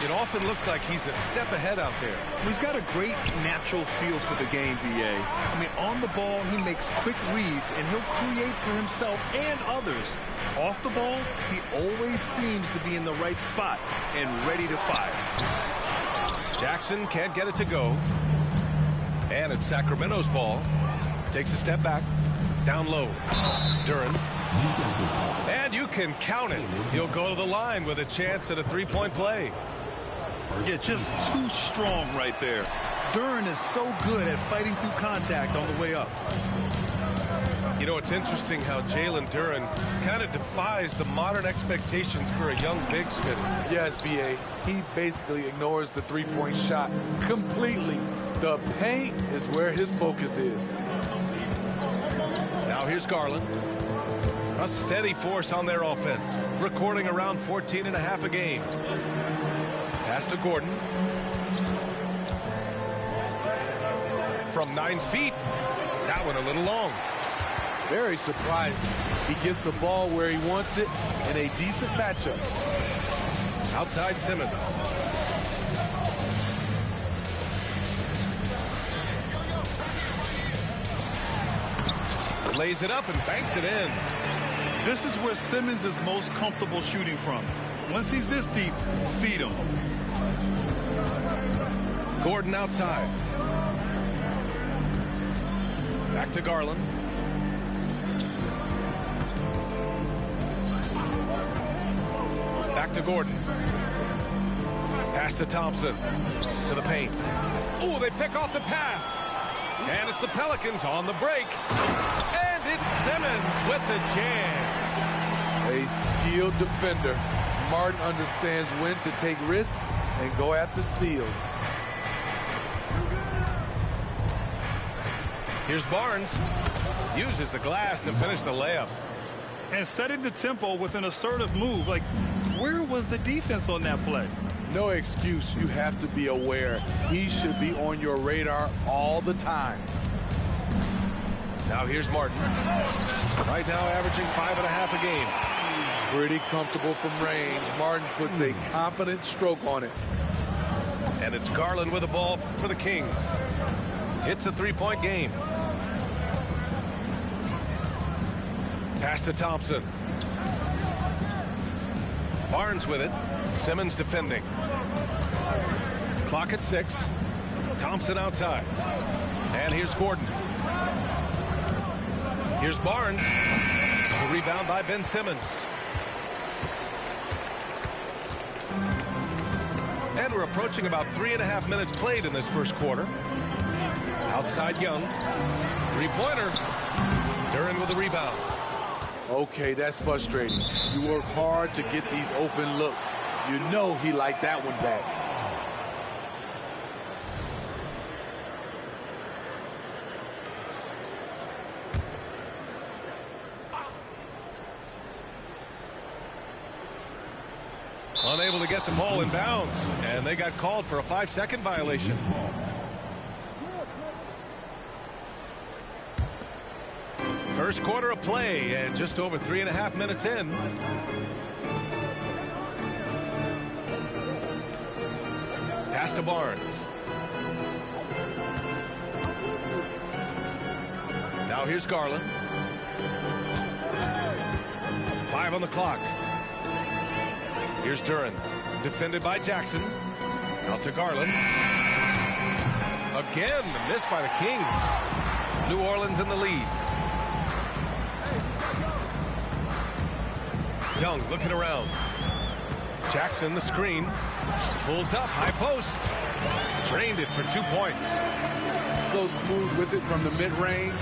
It often looks like he's a step ahead out there. He's got a great natural feel for the game, B.A. I mean, on the ball, he makes quick reads, and he'll create for himself and others. Off the ball, he always seems to be in the right spot and ready to fire. Jackson can't get it to go. And it's Sacramento's ball. Takes a step back. Down low. Duren. And you can count it. He'll go to the line with a chance at a three-point play. Yeah, just too strong right there. Duren is so good at fighting through contact on the way up. You know, it's interesting how Jalen Duren kind of defies the modern expectations for a young big spinner. Yes, B.A. He basically ignores the three-point shot completely. The paint is where his focus is. Now here's Garland. A steady force on their offense, recording around 14.5 a game. Pass to Gordon. From 9 feet. That one a little long. Very surprising. He gets the ball where he wants it in a decent matchup. Outside Simmons. Lays it up and banks it in. This is where Simmons is most comfortable shooting from. Once he's this deep, feed him. Gordon outside. Back to Garland. Back to Gordon. Pass to Thompson. To the paint. Oh, they pick off the pass. And it's the Pelicans on the break. And it's Simmons with the jam. A skilled defender. Martin understands when to take risks and go after steals. Here's Barnes. Uses the glass to finish the layup. And setting the tempo with an assertive move. Like, where was the defense on that play? No excuse. You have to be aware. He should be on your radar all the time. Now here's Martin. Right now averaging 5.5 a game. Pretty comfortable from range. Martin puts a confident stroke on it. And it's Garland with the ball for the Kings. It's a three-point game. Pass to Thompson. Barnes with it. Simmons defending. Clock at 6. Thompson outside. And here's Gordon. Here's Barnes. The rebound by Ben Simmons. And we're approaching about 3.5 minutes played in this first quarter. Outside Young. Three-pointer. Duren with the rebound. Okay, that's frustrating. You work hard to get these open looks. You know he liked that one back. Unable to get the ball in bounds, and they got called for a 5-second violation. First quarter of play, and just over 3.5 minutes in. Pass to Barnes. Now here's Garland. 5 on the clock. Here's Duren, defended by Jackson. Out to Garland. Again, the miss by the Kings. New Orleans in the lead. Young looking around. Jackson, the screen. Pulls up, high post. Drained it for 2 points. So smooth with it from the mid-range.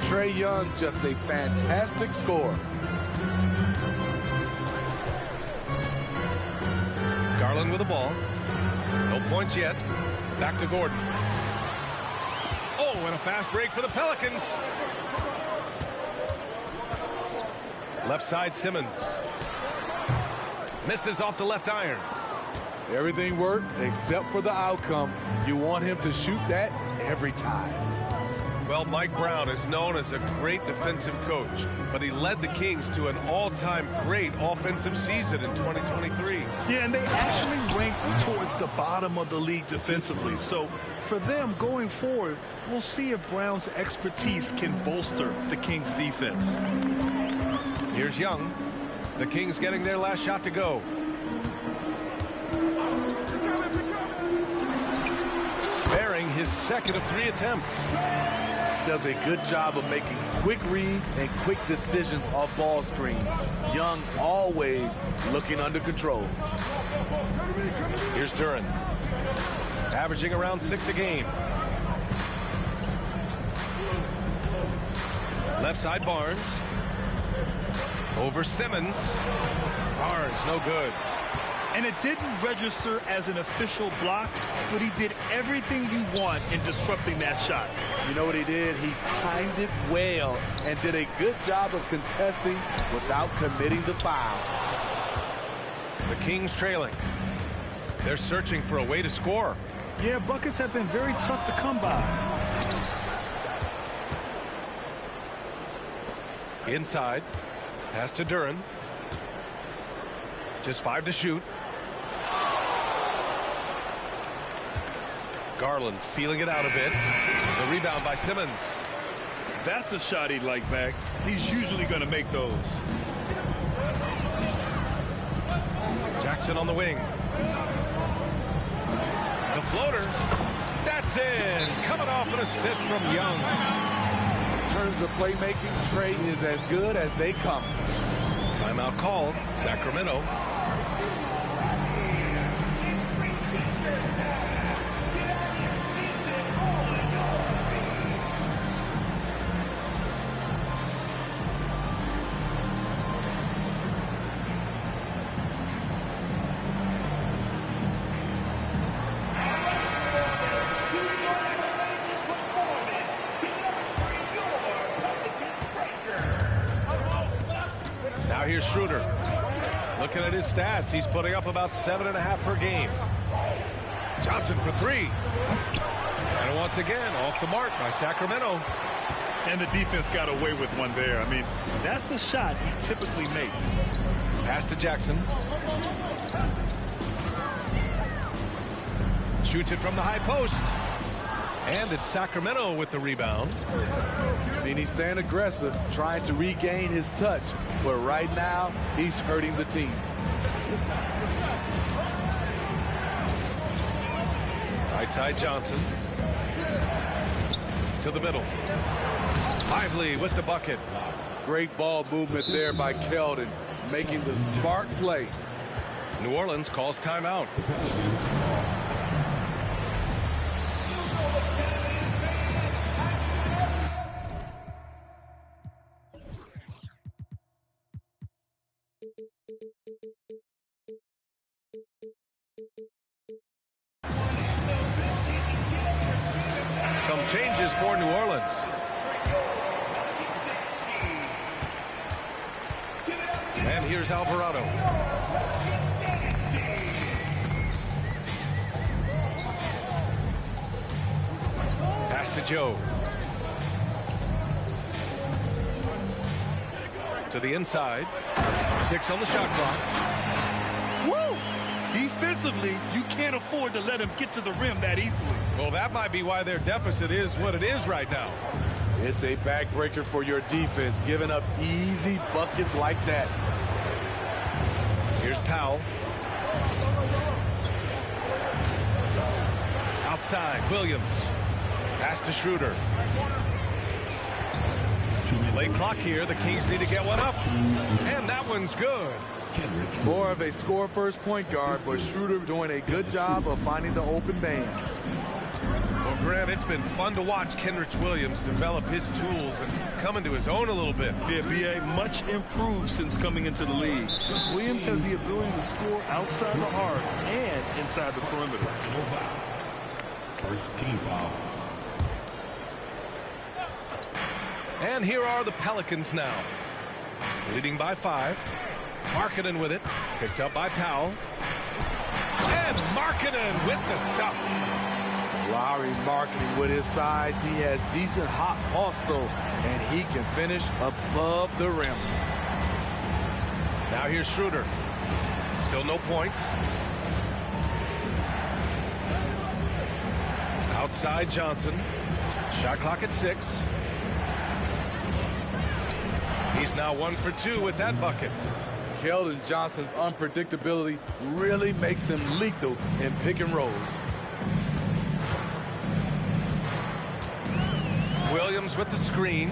Trae Young, just a fantastic scorer. Garland with the ball. No points yet. Back to Gordon. Oh, and a fast break for the Pelicans. Left side Simmons. Misses off the left iron. Everything worked except for the outcome. You want him to shoot that every time. Well, Mike Brown is known as a great defensive coach, but he led the Kings to an all-time great offensive season in 2023. Yeah, and they actually ranked towards the bottom of the league defensively. So for them going forward, we'll see if Brown's expertise can bolster the Kings defense. Here's Young. The Kings getting their last shot to go. Sparing his second of 3 attempts. Does a good job of making quick reads and quick decisions off ball screens. Young always looking under control. Here's Duran. Averaging around 6 a game. Left side Barnes. Over Simmons. Barnes, no good. And it didn't register as an official block, but he did everything you want in disrupting that shot. You know what he did? He timed it well and did a good job of contesting without committing the foul. The Kings trailing. They're searching for a way to score. Yeah, buckets have been very tough to come by. Inside. Pass to Duran. Just 5 to shoot. Garland feeling it out a bit. The rebound by Simmons. That's a shot he'd like back. He's usually going to make those. Jackson on the wing. The floater. That's in. Coming off an assist from Young. In terms of playmaking, Trey is as good as they come. Timeout called. Sacramento. Now here's Schroeder. Looking at his stats, he's putting up about 7.5 per game. Johnson for 3. And once again, off the mark by Sacramento. And the defense got away with one there. I mean, that's a shot he typically makes. Pass to Jackson. Shoots it from the high post. And it's Sacramento with the rebound. I mean, he's staying aggressive, trying to regain his touch. But right now, he's hurting the team. Right side Johnson. To the middle. Lively with the bucket. Great ball movement there by Keldon, making the smart play. New Orleans calls timeout. Some changes for New Orleans. And here's Alvarado. Pass to Joe. To the inside. 6 on the shot clock. Woo! Defensively, you can't afford to let him get to the rim that easily. Well, that might be why their deficit is what it is right now. It's a backbreaker for your defense, giving up easy buckets like that. Here's Powell. Outside, Williams. Pass to Schroeder. Late clock here. The Kings need to get one up. And that one's good. More of a score-first point guard, but Schroeder doing a good job of finding the open man. Well, Grant, it's been fun to watch Kenrich Williams develop his tools and come into his own a little bit. Yeah, B.A. much improved since coming into the league. Williams has the ability to score outside the arc and inside the perimeter. First team foul. And here are the Pelicans now. Leading by 5. Markkanen with it. Picked up by Powell. And Markkanen with the stuff. Lowry Markkanen with his size. He has decent hops also, and he can finish above the rim. Now here's Schroeder. Still no points. Outside Johnson. Shot clock at 6. He's now 1 for 2 with that bucket. Keldon Johnson's unpredictability really makes him lethal in pick and rolls. Williams with the screen.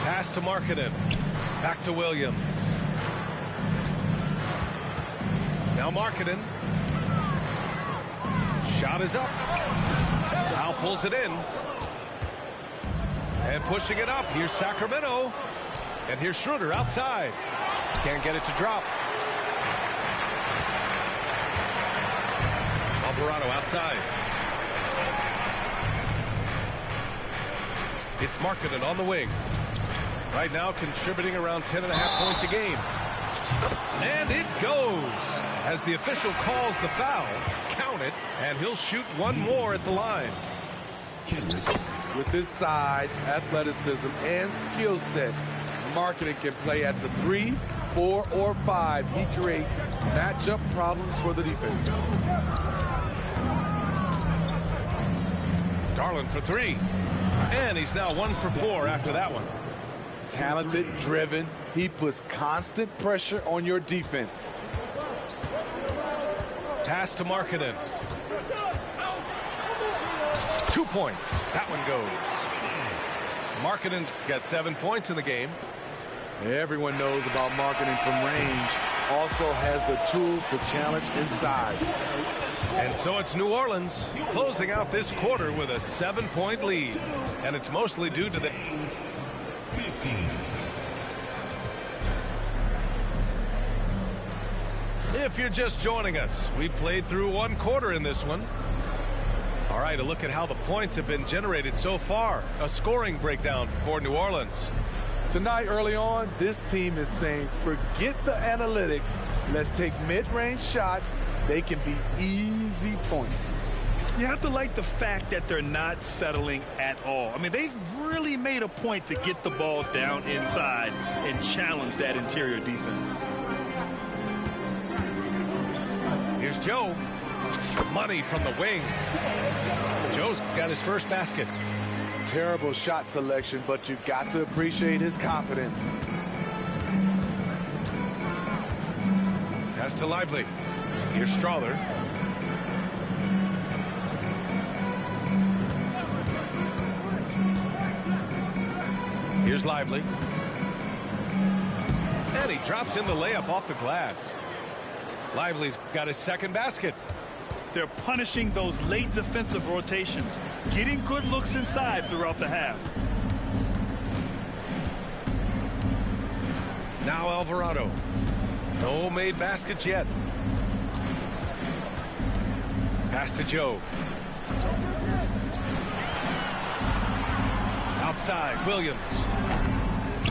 Pass to Markkanen. Back to Williams. Now Markkanen. Shot is up. Now pulls it in. And pushing it up. Here's Sacramento. And here's Schroeder outside. Can't get it to drop. Alvarado outside. It's Markkanen on the wing. Right now contributing around 10.5 points a game. And it goes. As the official calls the foul, count it, and he'll shoot one more at the line. With his size, athleticism, and skill set, Markkanen can play at the 3, 4, or 5. He creates matchup problems for the defense. Garland for 3. And he's now 1 for 4 after that one. Talented, driven, he puts constant pressure on your defense. Pass to Markkanen. 2 points. That one goes. Markkanen's got 7 points in the game. Everyone knows about Markkanen from range. Also has the tools to challenge inside. And so it's New Orleans closing out this quarter with a 7-point lead. And it's mostly due to the... If you're just joining us, we played through 1 quarter in this one. All right, a look at how the points have been generated so far. A scoring breakdown for New Orleans. Tonight, early on, this team is saying, forget the analytics. Let's take mid-range shots. They can be easy points. You have to like the fact that they're not settling at all. I mean, they've really made a point to get the ball down inside and challenge that interior defense. Here's Joe. Money from the wing. Joe's got his first basket. Terrible shot selection, but you've got to appreciate his confidence. Pass to Lively. Here's Strawther. Here's Lively. And he drops in the layup off the glass. Lively's got his second basket. They're punishing those late defensive rotations, getting good looks inside throughout the half. Now Alvarado. No made baskets yet. Pass to Joe. Outside, Williams.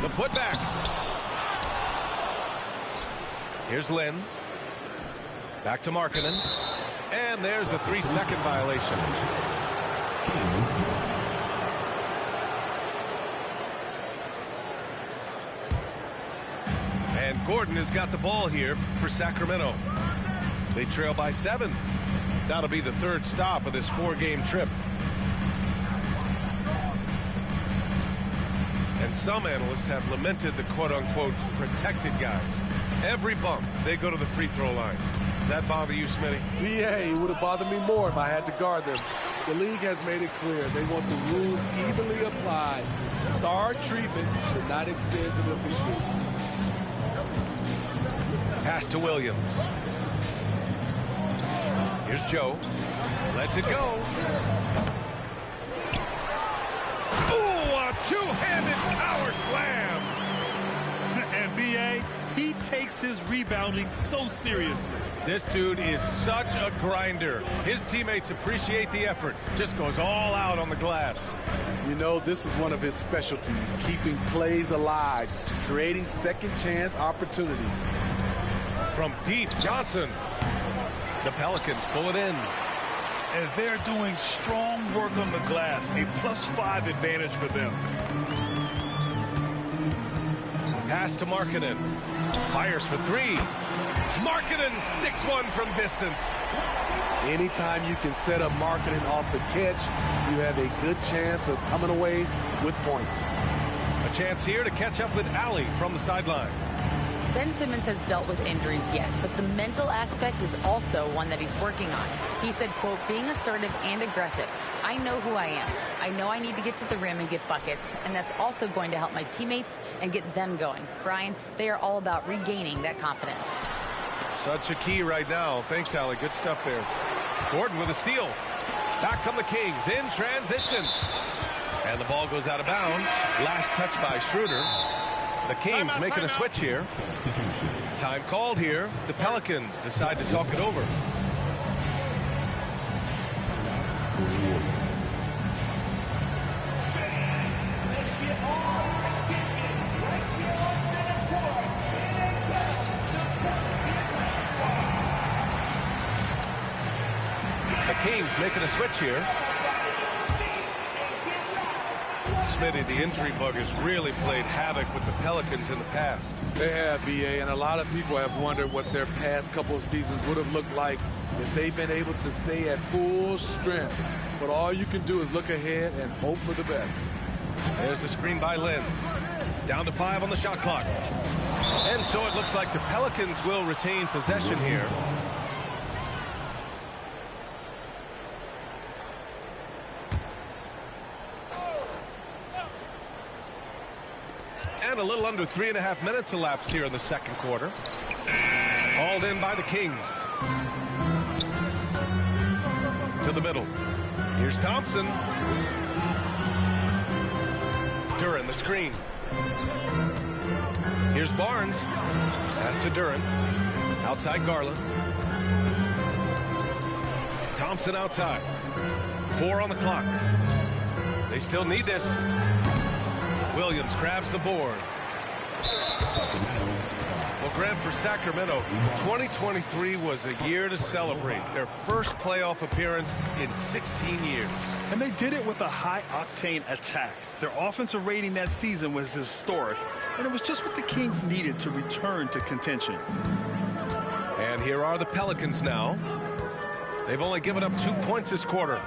The putback. Here's Lynn. Back to Markkanen. And there's a 3-second violation. And Gordon has got the ball here for Sacramento. They trail by 7. That'll be the 3rd stop of this 4-game trip. And some analysts have lamented the quote-unquote protected guys. Every bump, they go to the free throw line. Does that bother you, Smitty? Yeah, it would have bothered me more if I had to guard them. The league has made it clear they want the rules evenly applied. Star treatment should not extend to the official. Pass to Williams. Here's Joe. Lets it go. Ooh, a two-handed power slam. And B.A., he takes his rebounding so seriously. This dude is such a grinder. His teammates appreciate the effort. Just goes all out on the glass. You know, this is one of his specialties, keeping plays alive, creating second chance opportunities. From deep, Johnson. The Pelicans pull it in. And they're doing strong work on the glass. A +5 advantage for them. Pass to Markkanen. Fires for 3. Markkanen sticks one from distance. Anytime you can set up Markkanen off the catch, you have a good chance of coming away with points. A chance here to catch up with Allie from the sideline. Ben Simmons has dealt with injuries, yes, but the mental aspect is also one that he's working on. He said, quote, being assertive and aggressive. I know who I am. I know I need to get to the rim and get buckets, and that's also going to help my teammates and get them going. Brian, they are all about regaining that confidence. Such a key right now. Thanks, Allie. Good stuff there. Gordon with a steal. Back come the Kings in transition. And the ball goes out of bounds. Last touch by Schroeder. The Kings making a switch here. Time called here. The Pelicans decide to talk it over. The Kings making a switch here. Smitty, the injury bug has really played havoc with the Pelicans in the past. They have, BA, and a lot of people have wondered what their past couple of seasons would have looked like if they've been able to stay at full strength. But all you can do is look ahead and hope for the best. There's a screen by Lynn. Down to 5 on the shot clock. And so it looks like the Pelicans will retain possession here. And a little under 3.5 minutes elapsed here in the second quarter. Hauled in by the Kings. To the middle. Here's Thompson. Duren, the screen. Here's Barnes. Pass to Duren. Outside Garland. Thompson outside. 4 on the clock. They still need this. Williams grabs the board. Well, Grant, for Sacramento, 2023 was a year to celebrate. Their first playoff appearance in 16 years. And they did it with a high-octane attack. Their offensive rating that season was historic, and it was just what the Kings needed to return to contention. And here are the Pelicans now. They've only given up 2 points this quarter.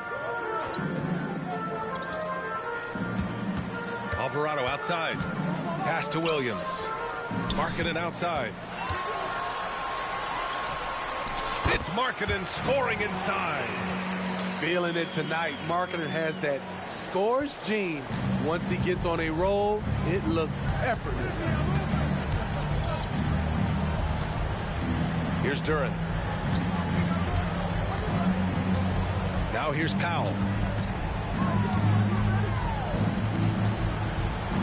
Alvarado outside. Pass to Williams. Markkanen outside. It's Markkanen scoring inside. Feeling it tonight. Markkanen has that scores gene. Once he gets on a roll, it looks effortless. Here's Duren. Now here's Powell.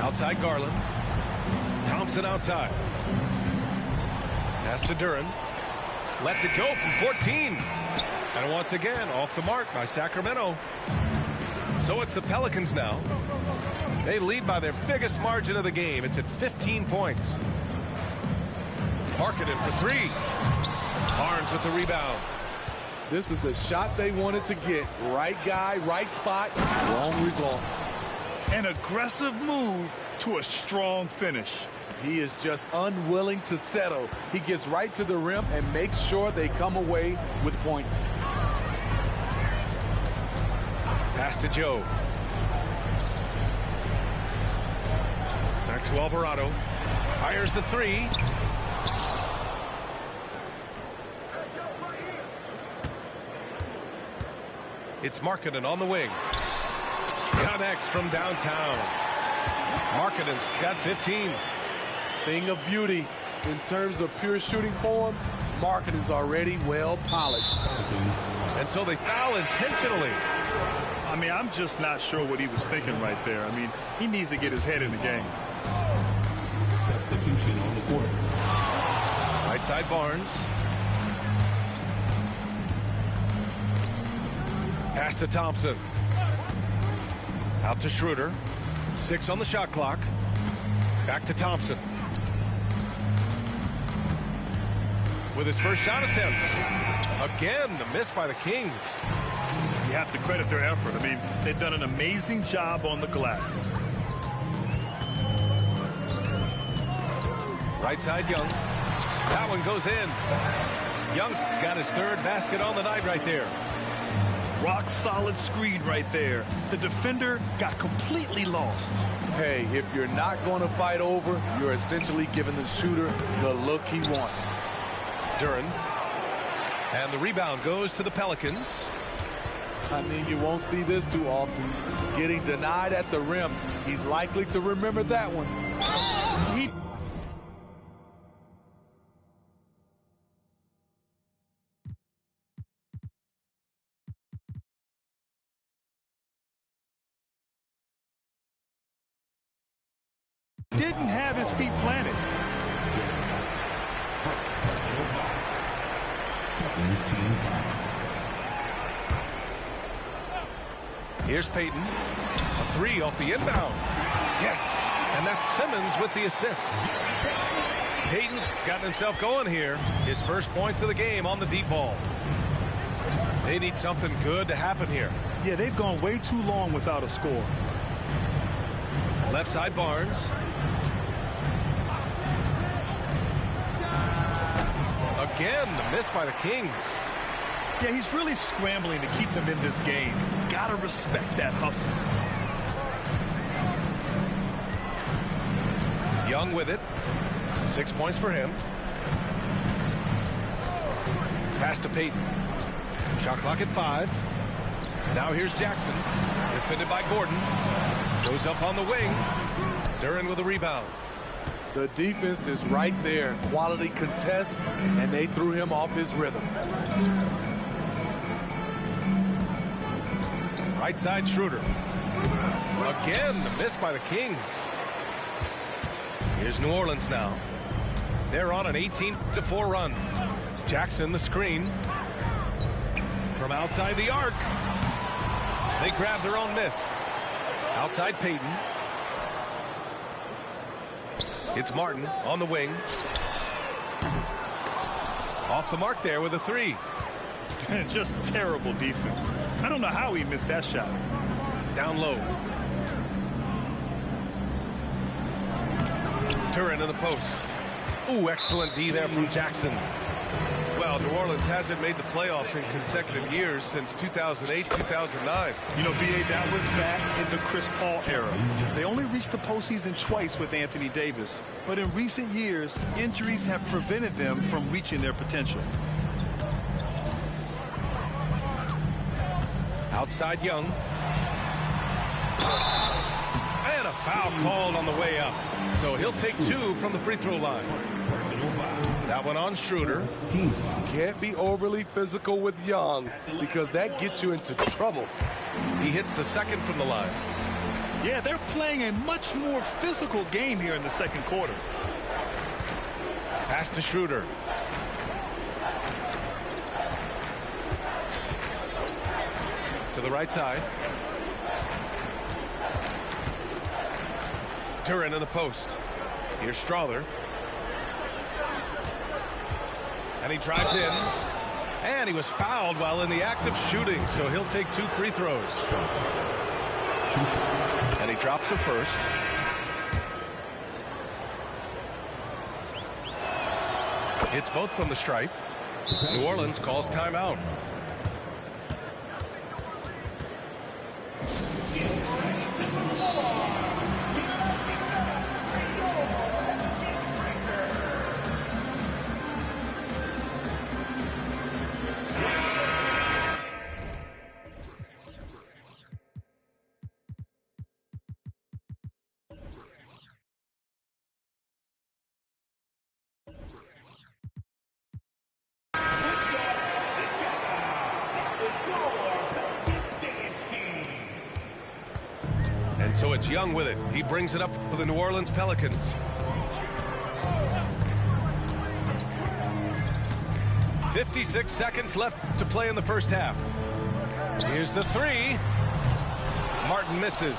Outside Garland. Thompson outside. Pass to Duren. Lets it go from 14. And once again, off the mark by Sacramento. So it's the Pelicans now. They lead by their biggest margin of the game. It's at 15 points. Markkanen for 3. Barnes with the rebound. This is the shot they wanted to get. Right guy, right spot, wrong result. An aggressive move to a strong finish. He is just unwilling to settle. He gets right to the rim and makes sure they come away with points. Pass to Joe. Back to Alvarado. Fires the 3. It's Markkanen on the wing. Connects from downtown. Markkanen's got 15. Thing of beauty. In terms of pure shooting form, Markkanen's already well polished. And so they foul intentionally. I mean, I'm just not sure what he was thinking right there. I mean, he needs to get his head in the game. Substitution on the court. Right side Barnes. Pass to Thompson. Out to Schroeder. 6 on the shot clock. Back to Thompson. With his first shot attempt. Again, the miss by the Kings. You have to credit their effort. I mean, they've done an amazing job on the glass. Right side Young. That one goes in. Young's got his third basket on the night right there. Rock solid screen right there. The defender got completely lost. Hey, if you're not going to fight over, you're essentially giving the shooter the look he wants. Duren. And the rebound goes to the Pelicans. I mean, you won't see this too often. Getting denied at the rim. He's likely to remember that one. He didn't have his feet planted. Here's Payton. A three off the inbound. Yes. And that's Simmons with the assist. Payton's gotten himself going here. His first points of the game on the deep ball. They need something good to happen here. Yeah, they've gone way too long without a score. Left side Barnes. Again, the miss by the Kings. Yeah, he's really scrambling to keep them in this game. Gotta respect that hustle. Young with it. 6 points for him. Pass to Payton. Shot clock at 5. Now here's Jackson. Defended by Gordon. Goes up on the wing. Duren with a rebound. The defense is right there. Quality contest, and they threw him off his rhythm. Right side Schroeder. Again, the miss by the Kings. Here's New Orleans now. They're on an 18-4 run. Jackson the screen. From outside the arc. They grab their own miss. Outside Payton. It's Martin on the wing. Off the mark there with a three. Just terrible defense. I don't know how he missed that shot. Down low. Duren in the post. Ooh, excellent D there from Jackson. Well, New Orleans hasn't made the playoffs in consecutive years since 2008, 2009. You know, B.A., that was back in the Chris Paul era. They only reached the postseason twice with Anthony Davis. But in recent years, injuries have prevented them from reaching their potential. Outside Young. And a foul called on the way up. So he'll take 2 from the free throw line. That one on Schroeder. Can't be overly physical with Young because that gets you into trouble. He hits the second from the line. Yeah, they're playing a much more physical game here in the second quarter. Pass to Schroeder. To the right side. Duren in the post. Here's Strawther. And he drives in. And he was fouled while in the act of shooting, so he'll take 2 free throws. And he drops the first. Hits both from the stripe. New Orleans calls timeout. And so it's Young with it. He brings it up for the New Orleans Pelicans. .56 seconds left to play in the first half. Here's the three. Martin misses.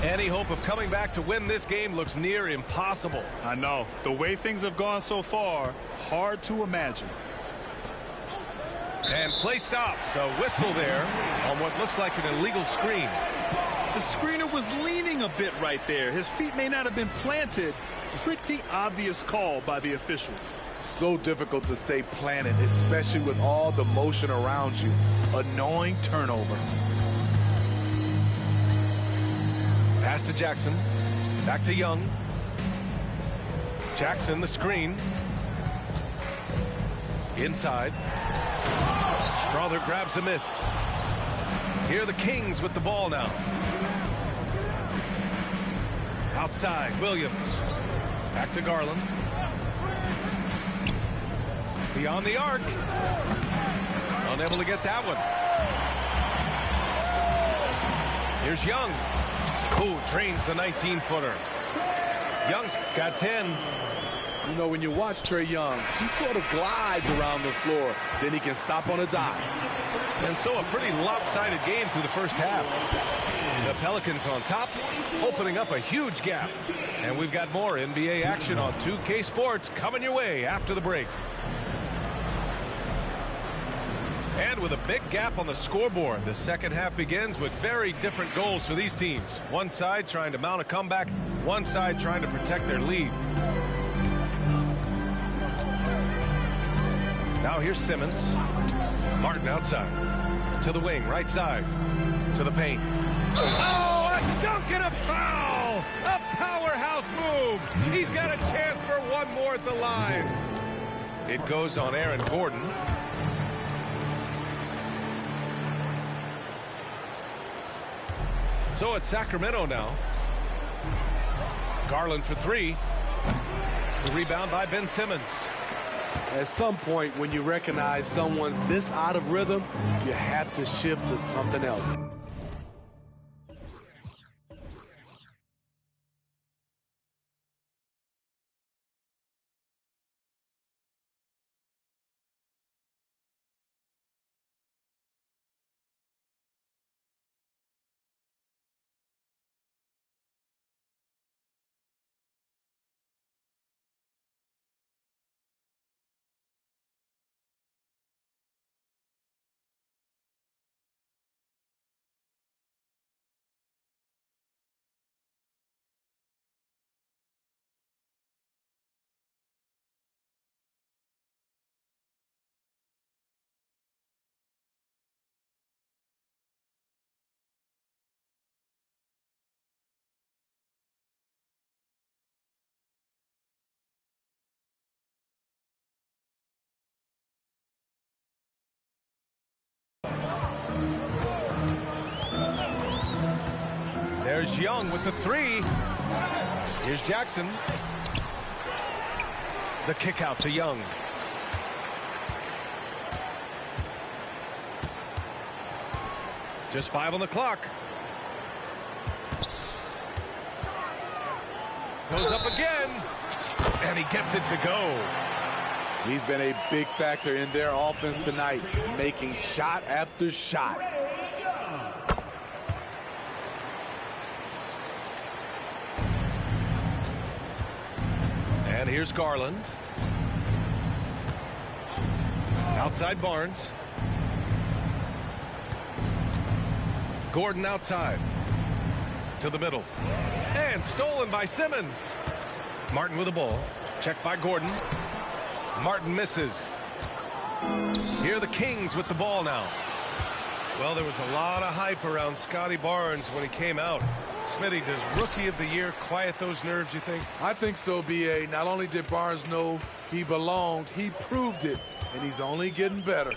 Any hope of coming back to win this game looks near impossible. I know. The way things have gone so far, hard to imagine. And play stops. A whistle there on what looks like an illegal screen. The screener was leaning a bit right there. His feet may not have been planted, pretty obvious call by the officials. So difficult to stay planted, especially with all the motion around you. Annoying turnover. Pass to Jackson. Back to Young. Jackson, the screen. Inside. Strother grabs a miss. Here are the Kings with the ball now. Outside, Williams. Back to Garland. Beyond the arc. Unable to get that one. Here's Young. Who drains the 19-footer. Young's got 10. You know, when you watch Trae Young, he sort of glides around the floor. Then he can stop on a dime. And so a pretty lopsided game through the first half. The Pelicans on top, opening up a huge gap. And we've got more NBA action on 2K Sports coming your way after the break. And with a big gap on the scoreboard, the second half begins with very different goals for these teams. One side trying to mount a comeback, one side trying to protect their lead. Now here's Simmons. Martin outside. To the wing, right side. To the paint. Oh, a dunk and a foul! A powerhouse move! He's got a chance for one more at the line. It goes on Aaron Gordon. So it's Sacramento now. Garland for three. The rebound by Ben Simmons. At some point, when you recognize someone's this out of rhythm, you have to shift to something else. There's Young with the three. Here's Jackson. The kick out to Young. Just 5 on the clock. Goes up again. And he gets it to go. He's been a big factor in their offense tonight, making shot after shot. And here's Garland. Outside Barnes. Gordon outside. To the middle. And stolen by Simmons. Martin with the ball. Checked by Gordon. Martin misses. Here are the Kings with the ball now. Well, there was a lot of hype around Scotty Barnes when he came out. Smitty, does Rookie of the Year quiet those nerves, you think? I think so, B.A. Not only did Barnes know he belonged, he proved it, and he's only getting better.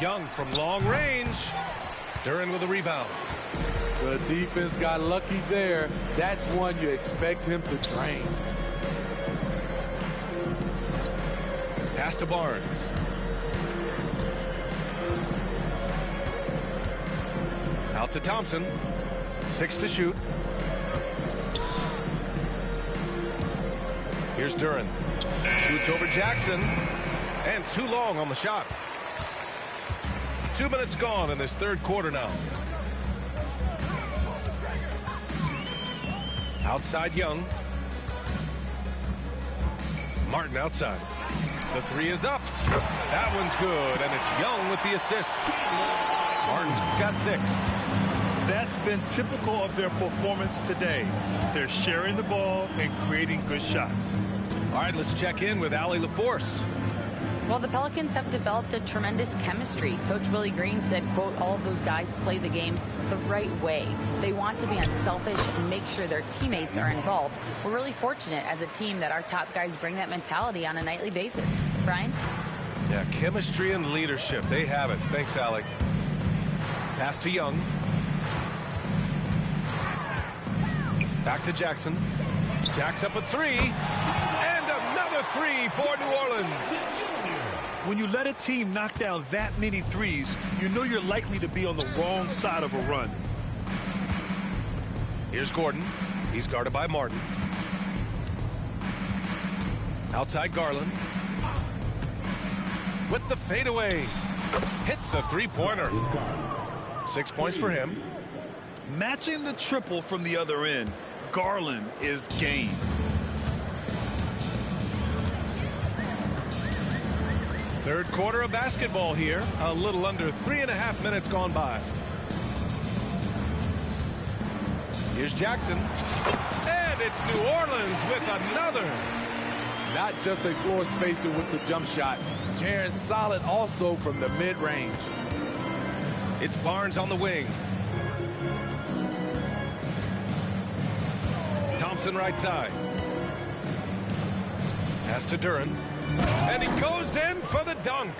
Young from long range. Duren with a rebound. The defense got lucky there. That's one you expect him to drain. Pass to Barnes. Out to Thompson. 6 to shoot. Here's Duren. Shoots over Jackson. And too long on the shot. 2 minutes gone in this third quarter now. Outside Young. Martin outside. The three is up. That one's good, and it's Young with the assist. Martin's got 6. That's been typical of their performance today. They're sharing the ball and creating good shots. All right, let's check in with Allie LaForce. Well, the Pelicans have developed a tremendous chemistry. Coach Willie Green said, quote, all of those guys play the game the right way. They want to be unselfish and make sure their teammates are involved. We're really fortunate as a team that our top guys bring that mentality on a nightly basis. Brian? Yeah, chemistry and leadership. They have it. Thanks, Allie. Pass to Young. Back to Jackson. Jack's up a three. And another three for New Orleans. When you let a team knock down that many threes, you know you're likely to be on the wrong side of a run. Here's Gordon. He's guarded by Martin. Outside Garland. With the fadeaway. Hits the three-pointer. 6 points for him. Matching the triple from the other end, Garland is game. Third quarter of basketball here. A little under 3.5 minutes gone by. Here's Jackson. And it's New Orleans with another. Not just a floor spacer with the jump shot. Jaron solid also from the mid-range. It's Barnes on the wing. Thompson right side. Pass to Duren. And he goes in for the dunk.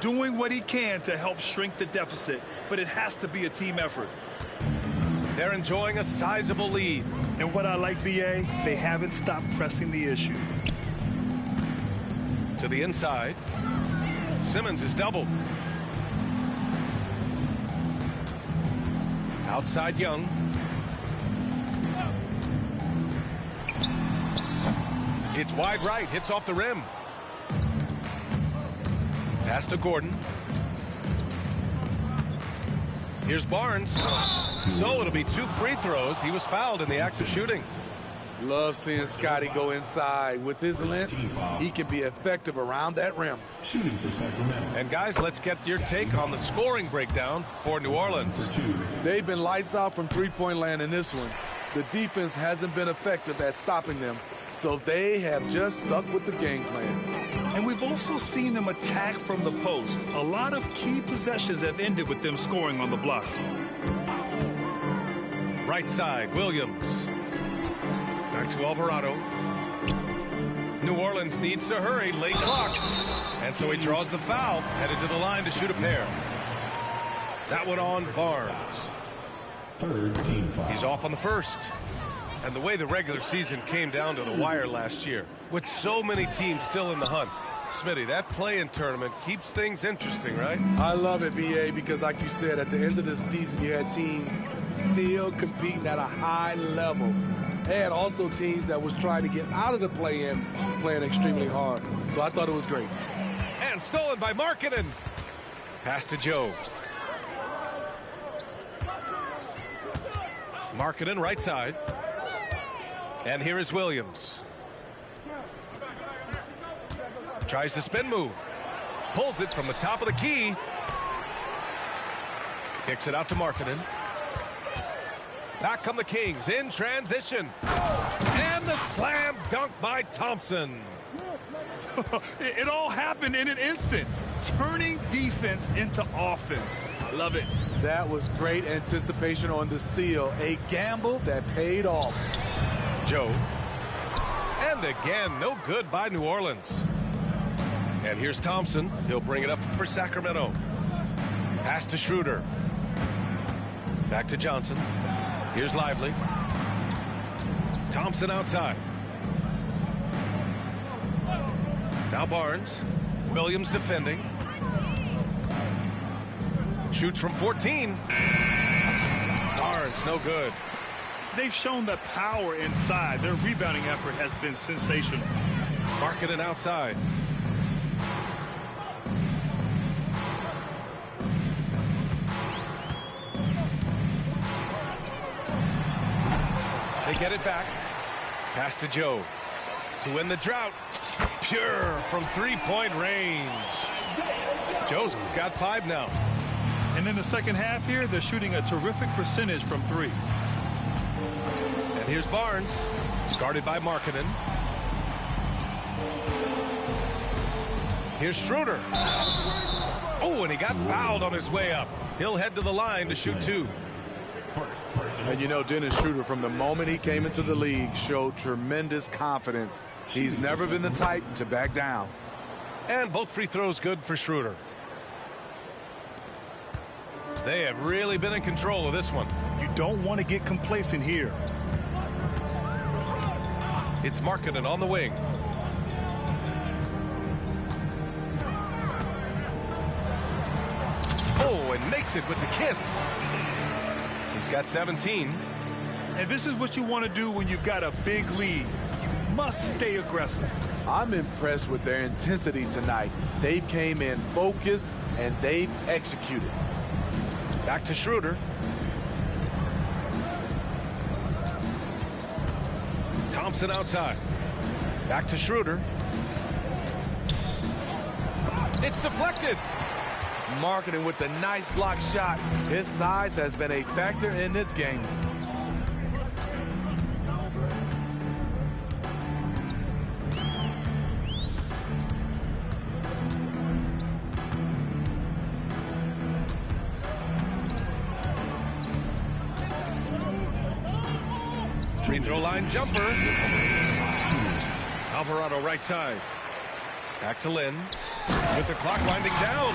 Doing what he can to help shrink the deficit, but it has to be a team effort. They're enjoying a sizable lead. And what I like, BA, they haven't stopped pressing the issue. To the inside. Simmons is doubled. Outside Young. It's wide right. Hits off the rim. Pass to Gordon. Here's Barnes. So it'll be 2 free throws. He was fouled in the act of shooting. Love seeing Scotty go inside. With his length, he can be effective around that rim. Shooting for Sacramento. And guys, let's get your take on the scoring breakdown for New Orleans. They've been lights out from three-point land in this one. The defense hasn't been effective at stopping them, so they have just stuck with the game plan. And we've also seen them attack from the post. A lot of key possessions have ended with them scoring on the block. Right side, Williams. Back to Alvarado. New Orleans needs to hurry, late clock. And so he draws the foul, headed to the line to shoot a pair. That one on Barnes. Third team foul. He's off on the first. And the way the regular season came down to the wire last year, with so many teams still in the hunt, Smitty, that play-in tournament keeps things interesting, right? I love it, VA, because like you said, at the end of the season, you had teams still competing at a high level. And also teams that was trying to get out of the play-in playing extremely hard. So I thought it was great. And stolen by Markkanen. Pass to Joe. Markkanen right side. And here is Williams. Tries the spin move. Pulls it from the top of the key. Kicks it out to Markkanen. Back come the Kings in transition. And the slam dunk by Thompson. It all happened in an instant. Turning defense into offense. I love it. That was great anticipation on the steal. A gamble that paid off. Joe. And again, no good by New Orleans. And here's Thompson. He'll bring it up for Sacramento. Pass to Schroeder. Back to Johnson. Here's Lively. Thompson outside. Now Barnes. Williams defending. Shoots from 14. Barnes, no good. They've shown the power inside. Their rebounding effort has been sensational. Markkanen outside. They get it back. Pass to Joe. To win the drought. Pure from three-point range. Joe's got 5 now. And in the second half here, they're shooting a terrific percentage from three. And here's Barnes. It's guarded by Markkanen. Here's Schroeder. Oh, and he got fouled on his way up. He'll head to the line to shoot two. And you know, Dennis Schroeder, from the moment he came into the league, showed tremendous confidence. He's never been the type to back down. And both free throws good for Schroeder. They have really been in control of this one. You don't want to get complacent here. It's Markkanen on the wing. Oh, and makes it with the kiss. He's got 17. And this is what you want to do when you've got a big lead. You must stay aggressive. I'm impressed with their intensity tonight. They came in focused and they've executed. Back to Schroeder. Thompson outside. Back to Schroeder. It's deflected. Markkanen with the nice block shot. His size has been a factor in this game. Free throw line jumper. Alvarado right side. Back to Lynn. With the clock winding down.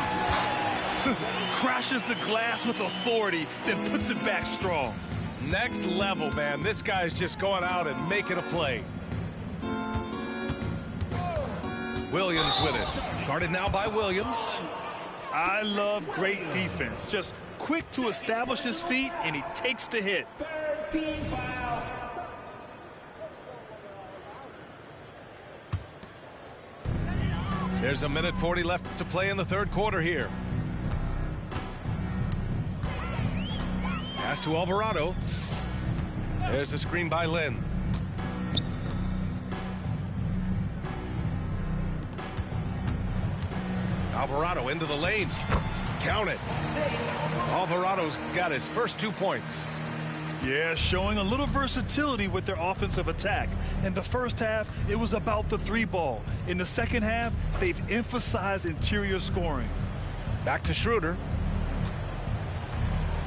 Crashes the glass with authority, then puts it back strong. Next level, man. This guy's just going out and making a play. Williams with it. Guarded now by Williams. I love great defense. Just quick to establish his feet, and he takes the hit. 13 foul. There's a minute 40 left to play in the third quarter here. Pass to Alvarado. There's a screen by Lynn. Alvarado into the lane. Count it. Alvarado's got his first 2 points. Yeah, showing a little versatility with their offensive attack. In the first half, it was about the three ball. In the second half, they've emphasized interior scoring. Back to Schroeder.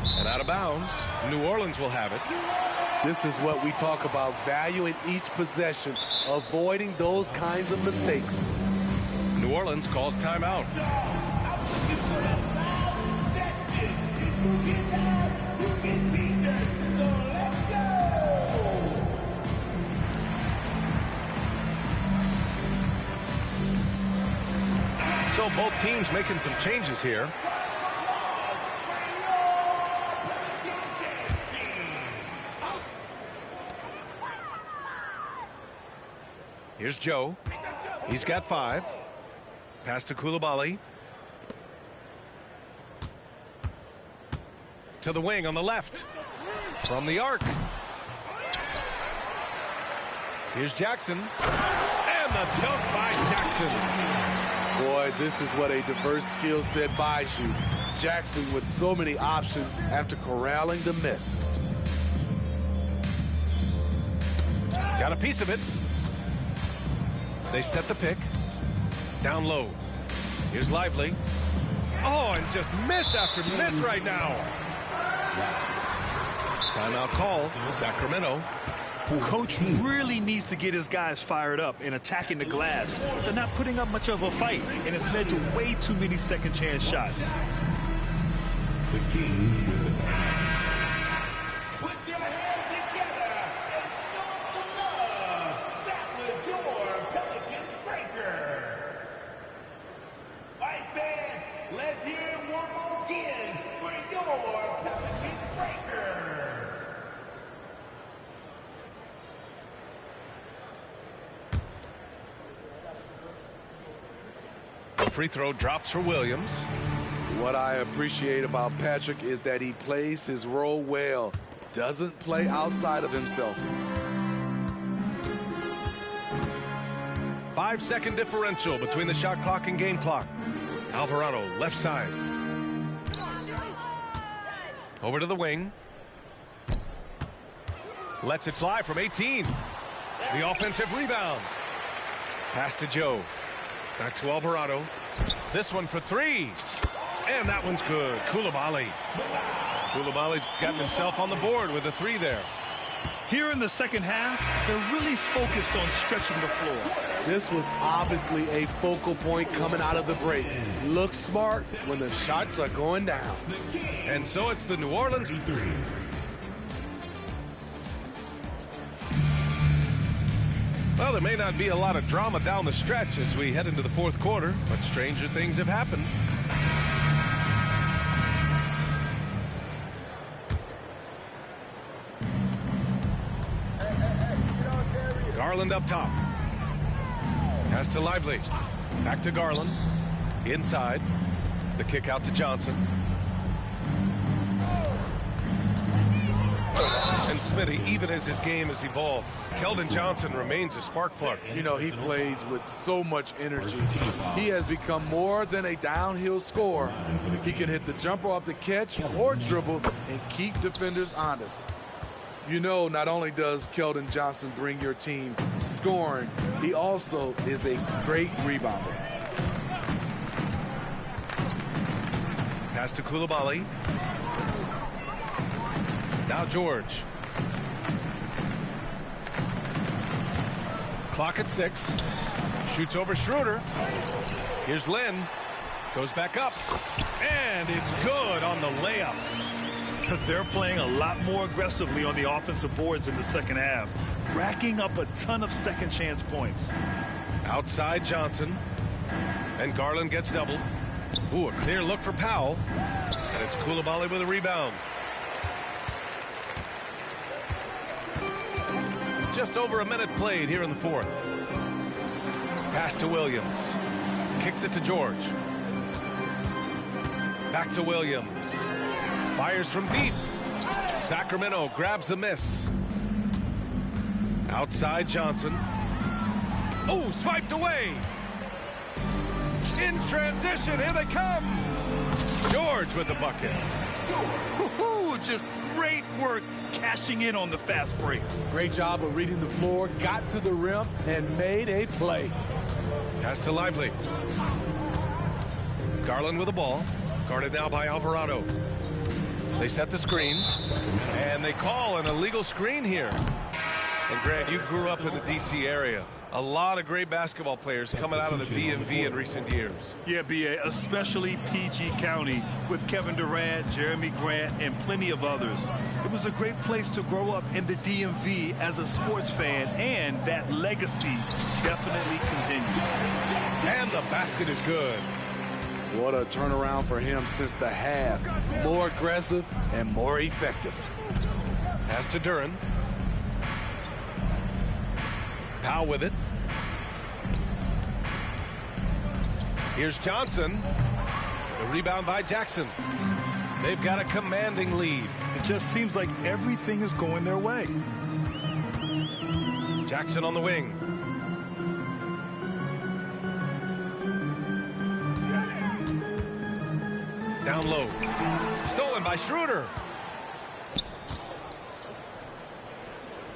And out of bounds. New Orleans will have it. This is what we talk about, valuing each possession, avoiding those kinds of mistakes. New Orleans calls timeout. So both teams making some changes here. Here's Joe. He's got 5. Pass to Coulibaly. To the wing on the left. From the arc. Here's Jackson. And the dunk by Jackson. Boy, this is what a diverse skill set buys you. Jackson with so many options after corralling the miss. Got a piece of it. They set the pick. Down low. Here's Lively. Oh, and just miss after miss right now. Timeout call, Sacramento. Coach really needs to get his guys fired up and attacking the glass. They're not putting up much of a fight, and it's led to way too many second chance shots. The Kings with the Put your hands together and show some love. That was your Pelicans breaker. All right, fans, let's hear it one more again for your Pelicans breaker. The free throw drops for Williams. What I appreciate about Patrick is that he plays his role well, doesn't play outside of himself. 5-second differential between the shot clock and game clock. Alvarado left side. Over to the wing. Lets it fly from 18. The offensive rebound. Pass to Joe. Back to Alvarado. This one for three. And that one's good. Koulibaly. Koulibaly's gotten himself on the board with a three there. Here in the second half, they're really focused on stretching the floor. This was obviously a focal point coming out of the break. Look smart when the shots are going down. And so it's the New Orleans. Well, there may not be a lot of drama down the stretch as we head into the fourth quarter, but stranger things have happened. Garland up top. Pass to Lively. Back to Garland. Inside. The kick out to Johnson. And Smitty, even as his game has evolved, Keldon Johnson remains a spark plug. You know, he plays with so much energy. He has become more than a downhill scorer. He can hit the jumper off the catch or dribble and keep defenders honest. You know, not only does Keldon Johnson bring your team scoring, he also is a great rebounder. Pass to Koulibaly. Now George. Clock at 6. Shoots over Schroeder. Here's Lynn. Goes back up. And it's good on the layup. They're playing a lot more aggressively on the offensive boards in the second half, racking up a ton of second chance points. Outside Johnson. And Garland gets doubled. Ooh, a clear look for Powell. And it's Koulibaly with a rebound. Just over a minute played here in the fourth. Pass to Williams. Kicks it to George. Back to Williams. Fires from deep. Sacramento grabs the miss. Outside Johnson. Oh, swiped away. In transition, here they come. George with the bucket. Just great work cashing in on the fast break. Great job of reading the floor, got to the rim, and made a play. Pass to Lively. Garland with the ball. Guarded now by Alvarado. They set the screen, and they call an illegal screen here. And Grant, you grew up in the D.C. area. A lot of great basketball players coming out of the DMV in recent years. Yeah, B.A., especially PG County with Kevin Durant, Jeremy Grant, and plenty of others. It was a great place to grow up in the DMV as a sports fan, and that legacy definitely continues. And the basket is good. What a turnaround for him since the half. More aggressive and more effective. Pass to Duran. Powell with it. Here's Johnson. The rebound by Jackson. They've got a commanding lead. It just seems like everything is going their way. Jackson on the wing. Down low. Stolen by Schroeder.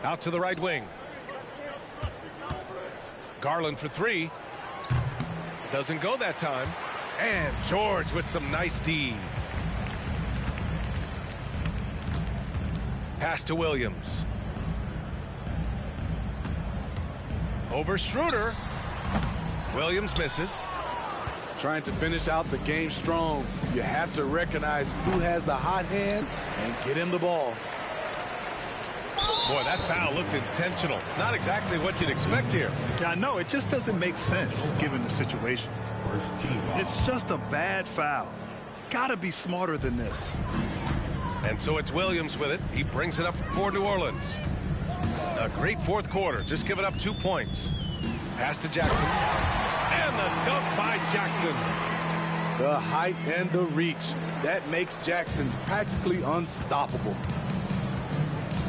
Out to the right wing. Garland for three. Doesn't go that time. And George with some nice D. Pass to Williams. Over Schroeder. Williams misses. Trying to finish out the game strong. You have to recognize who has the hot hand and get him the ball. Boy, that foul looked intentional. Not exactly what you'd expect here. Yeah, I know. It just doesn't make sense given the situation. It's just a bad foul. Gotta be smarter than this. And so it's Williams with it. He brings it up for New Orleans. A great fourth quarter. Just giving up 2 points. Pass to Jackson. And the dunk by Jackson. The height and the reach. That makes Jackson practically unstoppable.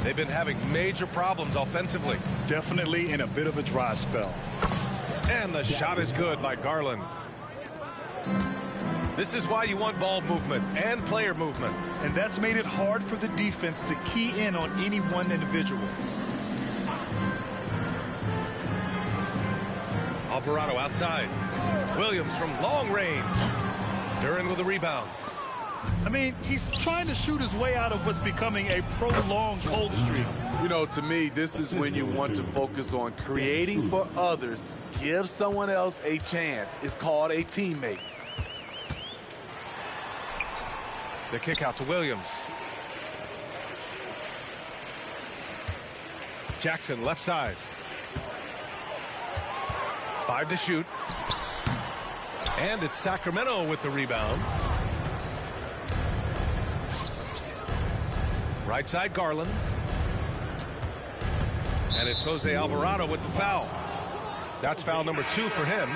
They've been having major problems offensively. Definitely in a bit of a dry spell. And the shot is good by Garland. This is why you want ball movement and player movement. And that's made it hard for the defense to key in on any one individual. Alvarado outside. Williams from long range. Duren with a rebound. I mean, he's trying to shoot his way out of what's becoming a prolonged cold streak. You know, to me, this is when you want to focus on creating for others. Give someone else a chance. It's called a teammate. The kick out to Williams. Jackson left side. 5 to shoot. And it's Sacramento with the rebound. Right side Garland. And it's Jose Alvarado with the foul. That's foul number 2 for him.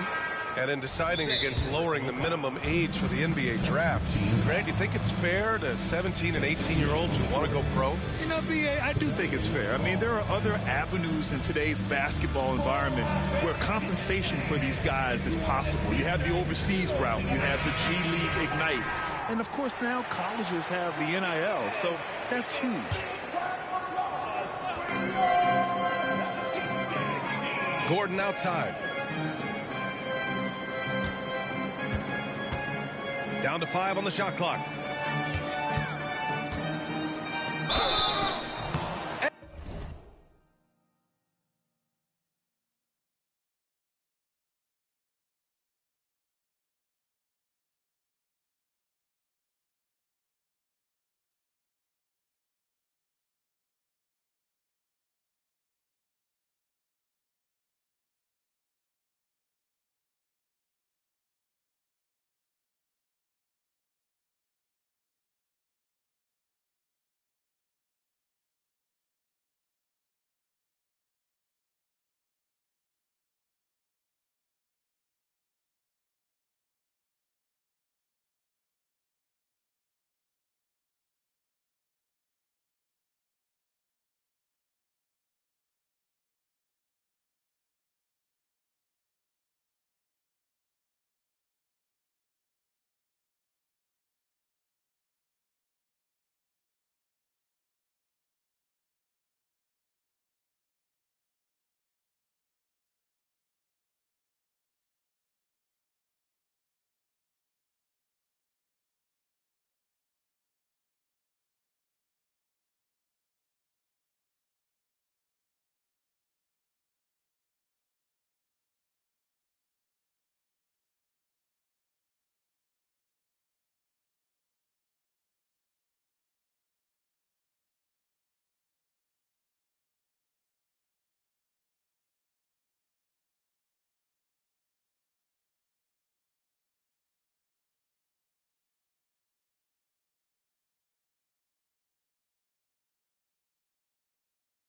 And in deciding against lowering the minimum age for the NBA draft, Grant, you think it's fair to 17 and 18-year-olds who want to go pro? You know, BA, I do think it's fair. I mean, there are other avenues in today's basketball environment where compensation for these guys is possible. You have the overseas route. You have the G League Ignite. And, of course, now colleges have the NIL, so that's huge. Gordon outside. Down to 5 on the shot clock.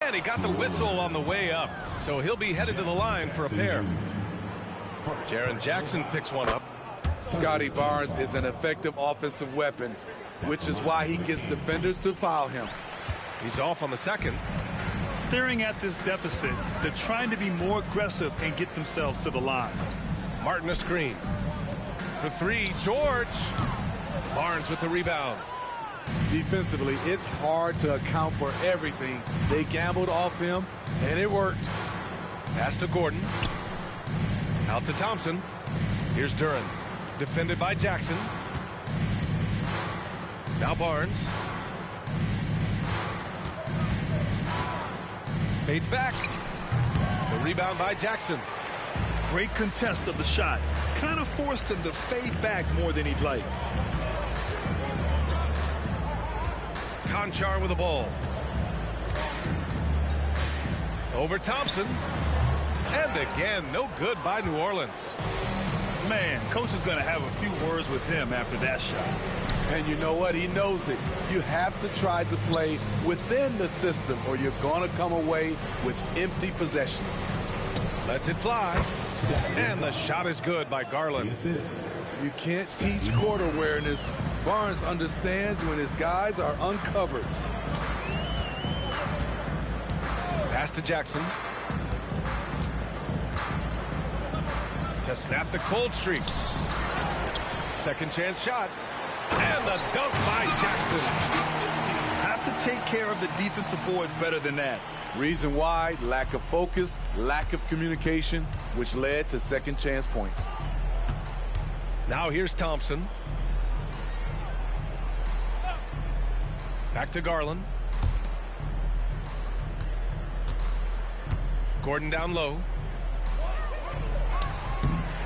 And he got the whistle on the way up, so he'll be headed to the line for a pair. Jaren Jackson picks one up. Scotty Barnes is an effective offensive weapon, which is why he gets defenders to foul him. He's off on the second. Staring at this deficit, they're trying to be more aggressive and get themselves to the line. Martin a screen. For 3, George. Barnes with the rebound. Defensively, it's hard to account for everything. They gambled off him, and it worked. Pass to Gordon. Out to Thompson. Here's Duren. Defended by Jackson. Now Barnes. Fades back. The rebound by Jackson. Great contest of the shot. Kind of forced him to fade back more than he'd like. Conchar with the ball. Over Thompson. And again, no good by New Orleans. Man, coach is going to have a few words with him after that shot. And you know what? He knows it. You have to try to play within the system or you're going to come away with empty possessions. Lets it fly. And the shot is good by Garland. You can't teach court awareness. Barnes understands when his guys are uncovered. Pass to Jackson. To snap the cold streak. Second chance shot. And the dunk by Jackson. Have to take care of the defensive boards better than that. Reason why, lack of focus, lack of communication, which led to second chance points. Now here's Thompson. Back to Garland. Gordon down low.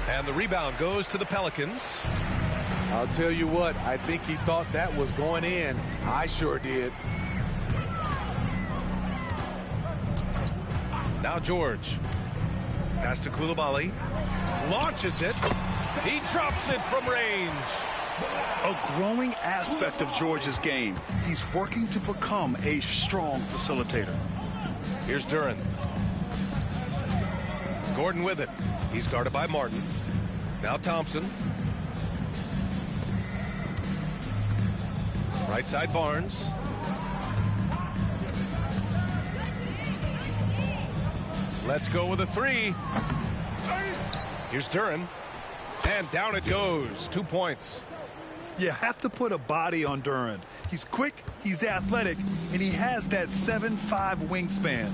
And the rebound goes to the Pelicans. I'll tell you what, I think he thought that was going in. I sure did. Now George. Pass to Coulibaly. Launches it. He drops it from range. A growing aspect of George's game. He's working to become a strong facilitator. Here's Duren. Gordon with it. He's guarded by Martin. Now Thompson. Right side Barnes. Let's go with a three. Here's Duren. And down it goes. 2 points. You have to put a body on Duren. He's quick, he's athletic, and he has that 7'5" wingspan.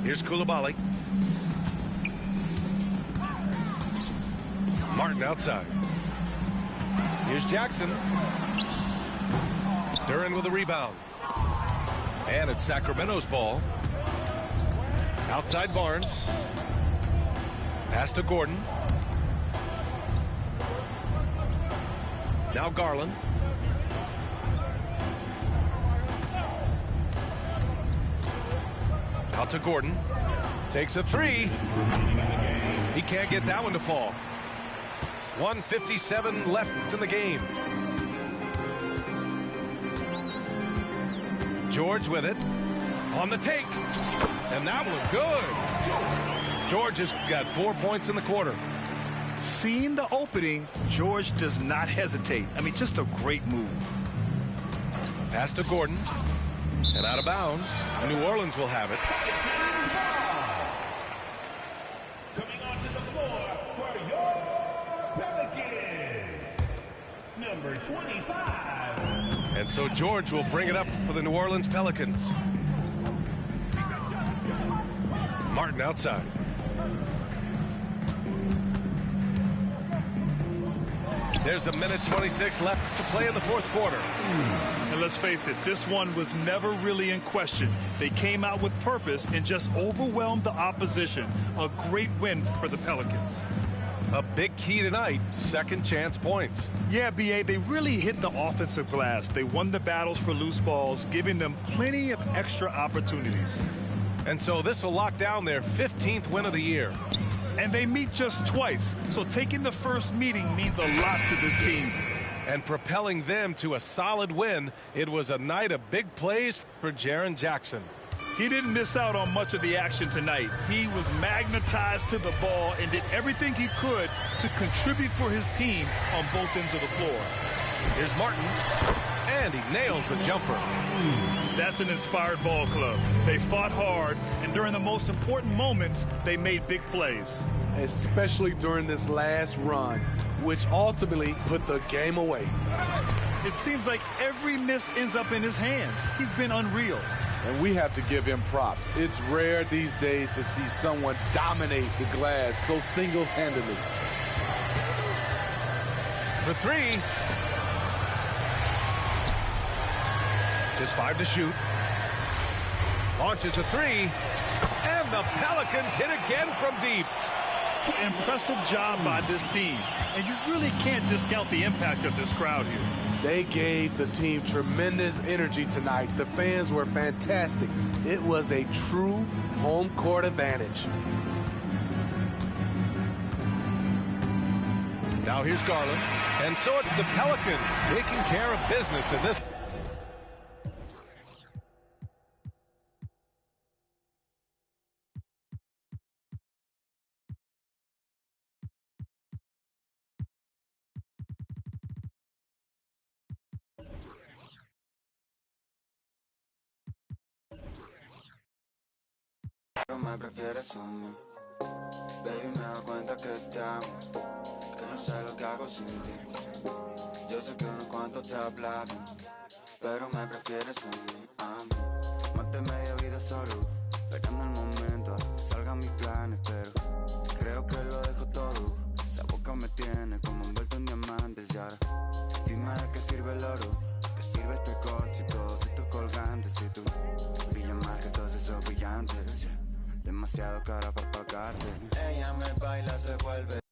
Here's Coulibaly. Martin outside. Here's Jackson. Duren with a rebound. And it's Sacramento's ball. Outside Barnes. Pass to Gordon. Now Garland. Out to Gordon. Takes a three. He can't get that one to fall. 1:57 left in the game. George with it. On the take. And that one good. George has got 4 points in the quarter. Seeing the opening, George does not hesitate. I mean, just a great move. Pass to Gordon. And out of bounds. New Orleans will have it. Coming onto the floor for your Pelicans, number 25. And so George will bring it up for the New Orleans Pelicans. Martin outside. There's 1:26 left to play in the fourth quarter. And let's face it, this one was never really in question. They came out with purpose and just overwhelmed the opposition. A great win for the Pelicans. A big key tonight, second chance points. Yeah, B.A., they really hit the offensive glass. They won the battles for loose balls, giving them plenty of extra opportunities. And so this will lock down their 15th win of the year. And they meet just twice, so taking the first meeting means a lot to this team. And propelling them to a solid win, it was a night of big plays for Jaren Jackson. He didn't miss out on much of the action tonight. He was magnetized to the ball and did everything he could to contribute for his team on both ends of the floor. Here's Martin, and he nails the jumper. That's an inspired ball club. They fought hard, and during the most important moments, they made big plays. Especially during this last run, which ultimately put the game away. It seems like every miss ends up in his hands. He's been unreal. And we have to give him props. It's rare these days to see someone dominate the glass so single-handedly. For three. Just 5 to shoot. Launches a three. And the Pelicans hit again from deep. Impressive job by this team. And you really can't discount the impact of this crowd here. They gave the team tremendous energy tonight. The fans were fantastic. It was a true home court advantage. Now here's Garland. And so it's the Pelicans taking care of business in this. Me prefieres a mí. Baby, me doy cuenta que te amo, que no sé lo que hago sin ti. Yo sé que unos cuantos te hablaron, pero me prefieres a mí. Maté media vida solo, esperando el momento a que salgan mis planes, pero creo que lo dejo todo. Esa boca me tiene como envuelto en diamantes y ahora dime de qué sirve el oro, qué sirve este coche y todos estos colgantes. Si tú brillas más que todos esos brillantes, yeah. Demasiado cara para pagarte. Ella me baila, se vuelve